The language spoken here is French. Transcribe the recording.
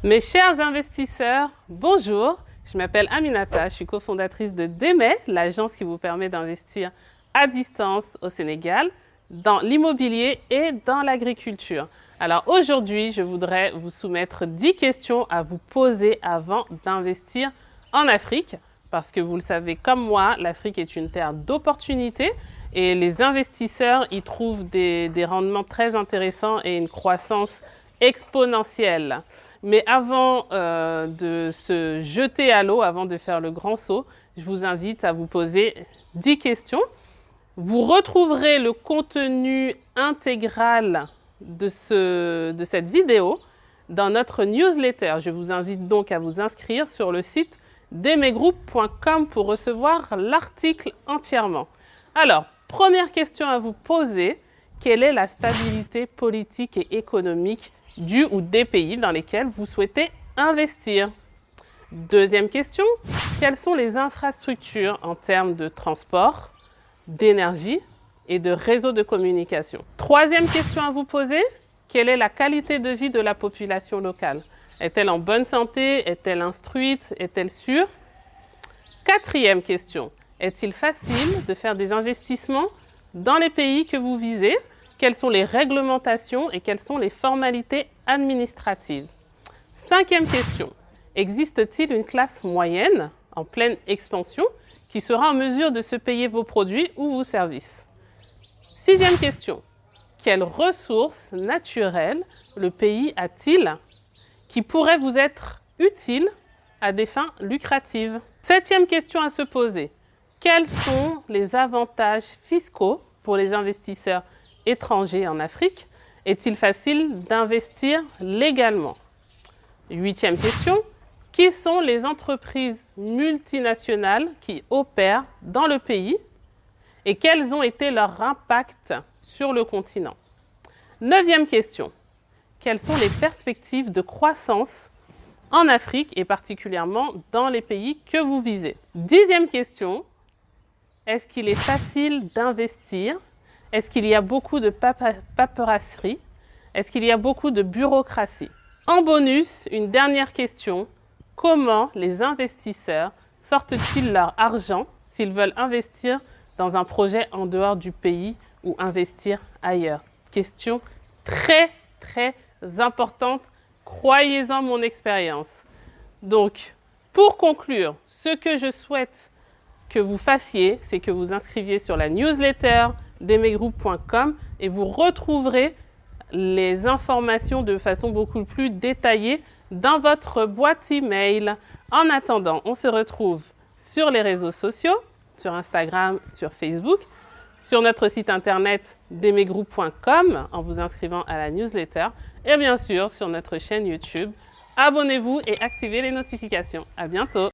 Mes chers investisseurs, bonjour. Je m'appelle Aminata, je suis cofondatrice de DEME, l'agence qui vous permet d'investir à distance au Sénégal, dans l'immobilier et dans l'agriculture. Alors aujourd'hui, je voudrais vous soumettre 10 questions à vous poser avant d'investir en Afrique. Parce que vous le savez comme moi, l'Afrique est une terre d'opportunités et les investisseurs y trouvent des rendements très intéressants et une croissance exponentielle. Mais avant de se jeter à l'eau, avant de faire le grand saut, je vous invite à vous poser 10 questions. Vous retrouverez le contenu intégral de cette vidéo dans notre newsletter. Je vous invite donc à vous inscrire sur le site demegroup.com pour recevoir l'article entièrement. Alors, première question à vous poser, quelle est la stabilité politique et économique du ou des pays dans lesquels vous souhaitez investir? Deuxième question, quelles sont les infrastructures en termes de transport, d'énergie et de réseaux de communication? Troisième question à vous poser, quelle est la qualité de vie de la population locale? Est-elle en bonne santé? Est-elle instruite? Est-elle sûre? Quatrième question, est-il facile de faire des investissements dans les pays que vous visez? Quelles sont les réglementations et quelles sont les formalités administratives? Cinquième question, existe-t-il une classe moyenne en pleine expansion qui sera en mesure de se payer vos produits ou vos services? Sixième question, quelles ressources naturelles le pays a-t-il qui pourraient vous être utiles à des fins lucratives? Septième question à se poser, quels sont les avantages fiscaux pour les investisseurs étrangers en Afrique? Est-il facile d'investir légalement? Huitième question, qui sont les entreprises multinationales qui opèrent dans le pays et quels ont été leurs impacts sur le continent? Neuvième question, quelles sont les perspectives de croissance en Afrique et particulièrement dans les pays que vous visez? Dixième question, est-ce qu'il est facile d'investir? Est-ce qu'il y a beaucoup de paperasserie? Est-ce qu'il y a beaucoup de bureaucratie? En bonus, une dernière question, comment les investisseurs sortent-ils leur argent s'ils veulent investir dans un projet en dehors du pays ou investir ailleurs? Question très importante, croyez-en mon expérience. Donc, pour conclure, ce que je souhaite que vous fassiez, c'est que vous inscriviez sur la newsletter demegroup.com et vous retrouverez les informations de façon beaucoup plus détaillée dans votre boîte email. En attendant, on se retrouve sur les réseaux sociaux, sur Instagram, sur Facebook, sur notre site internet demegroup.com en vous inscrivant à la newsletter et bien sûr sur notre chaîne YouTube. Abonnez-vous et activez les notifications. À bientôt!